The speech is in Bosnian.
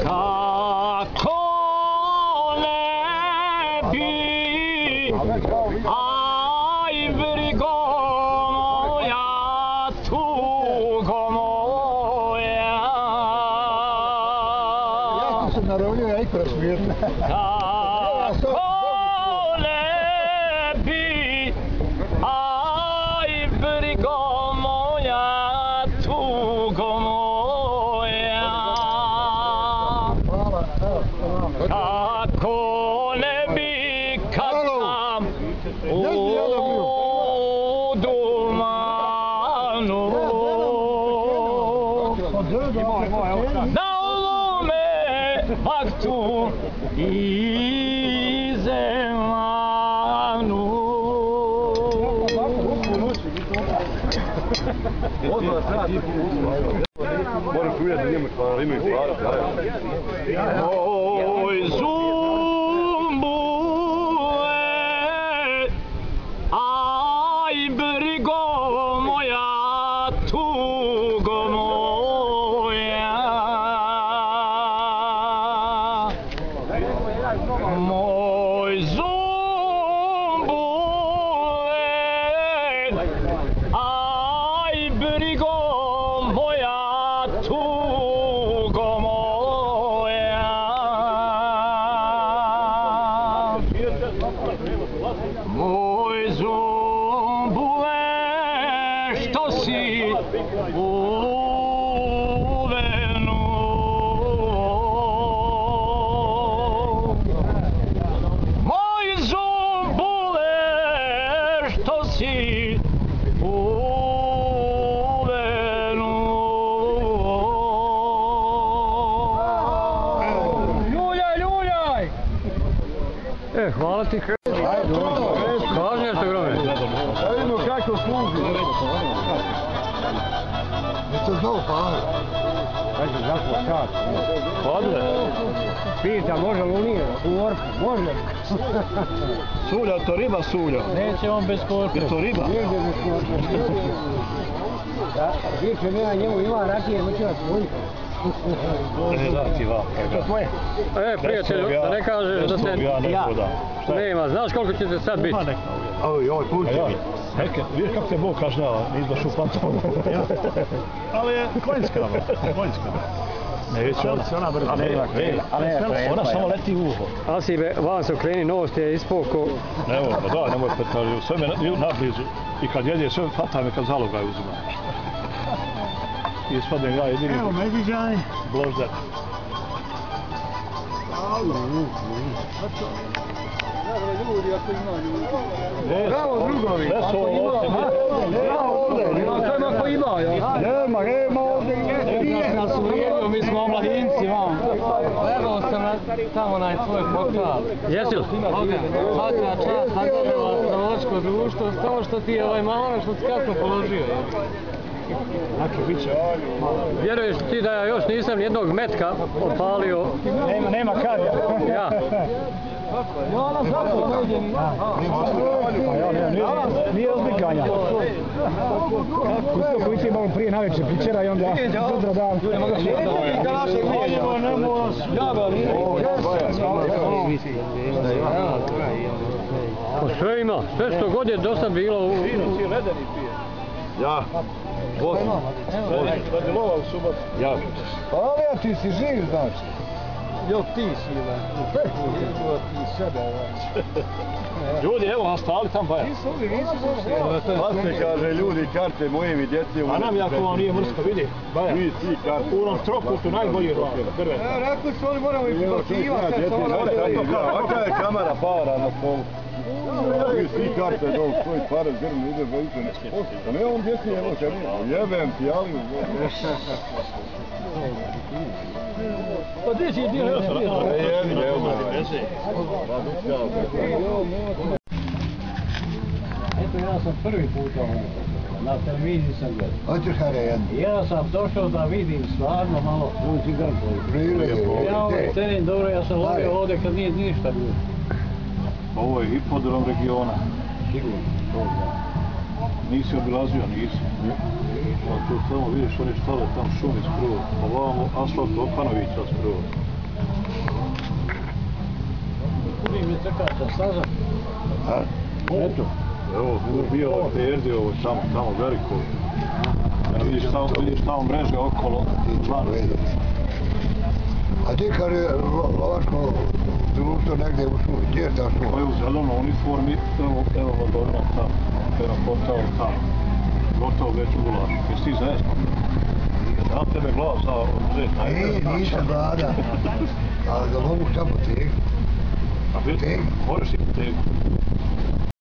Kako ne bi, aj brigo moja, tugo moja. Ja sam se naravnio, ja ikra smijetno. Kako ne bi, aj brigo moja, tugo moja. Kako ne bi kad sam u dumanu na ovome vaktu i zemanu. Moram čujeti da njemu stvarno imaju stvarno. Oj zumbule, aj brigo moja, tugo moja. Moj zumbule, aj brigo moja, tugo moja. Moj zumbule, što si uvenuo? Moj zumbule, što si uvenuo? Ljuljaj! Hvala ti. Kaži nešto, Grome. Da vidimo kako služi. Mi se znao pali. Kaže, zašto čast? Odle. Pita, može li unije? U orku, može. Sulja, to riba sulja. Neće on bez korpe. Je to riba? Nije bez korpe. Više nema njemu, ima rakije, mi će vas vojiti. To tvoje. Prijatelju, da ne kažeš da se... Nema, znaš koliko će te sad biti? Ovaj put će biti. Vidiš kako te Bog kažnjava, nisi baš u platom. Ali je konjska. Neće ona brzo. Ona samo leti u uho. Asibe, vam se okreni, novost je ispoko. Evo, pa da, nemoj petali, sve me nablizu. I kad jede, sve hvata me kad zalogaj uzima. I ispadnem ja jedini. Evo, Mediđani. Bloždar. Ljudi, ako ima ljudi. Bravo, drugovi. Sve su ovdje. Bravo, ovdje. Nema ko ima, ja. Nema ovdje. Znaš nas uvrijedio, mi smo omladinci, vam. Gledao sam tamo na tvoj portal. Jesi li? Svaka čast, nagrađava Proločko društvo, to što ti je ovaj malo što ti kasno položio. Znači, bit će. Vjeruješ ti da ja još nisam nijednog metka opalio? Nema kad. Ja. Nije odbikanja. Kusko koji ti malo prije navečer pričera i onda sutra dan. Sve ima, sve što god je dosta bilo u... Ja. Vozim. Radi lova u subotu. Ja. Ali ja ti si živ, znači. Jo, ti si, ti sebe, Ljudi, evo nas stali tam baja. Nisu došli. Vlasne kaže, ljudi, karte moje mi djece... A nam jako vam nije mrsko, vidi. Baja. Vi svi karte. U onom trokutu najbolji prve. Rekli su oni moramo i potivati. Ovakva je kamera para na polu. Vi svi karte dol, stoji pare zgrnu, ide velike. Pa ne ovom djeci evo kad jebem ti, ali... Pa gdje si dio? Eto, ja sam prvi puta na televiziji sam gledao. Hoćeš hare jedno? Ja sam došao da vidim stvarno malo Luci Grković. Ja ovaj teren dobro, ja sam lovio ovdje kad nije ništa bilo. Ovo je hipodrom regiona. Sigurno, to znam. Nisi obilazio, nisi. A tu tamo vidiš one štale, tam šumi skroz. Ovamo asfalt Okanovića skroz. Kudim je trkača staza. Eto. Evo, bio ovo perdi, ovo tamo veliko. Vidiš tamo mreže okolo. A ti kad je lovačko društvo negdje u šumi, gdje je ta šuma? Ovo je u zelenoj uniformi, evo Vodorna tamo, prema portalu tamo. Gotovo već ulaš. Jesi ti zajedno? Ja tebe glas za uzeti najbolje. Nisam gladan, ali ga mogu samo tegnu. A vidi, možeš i tegnu.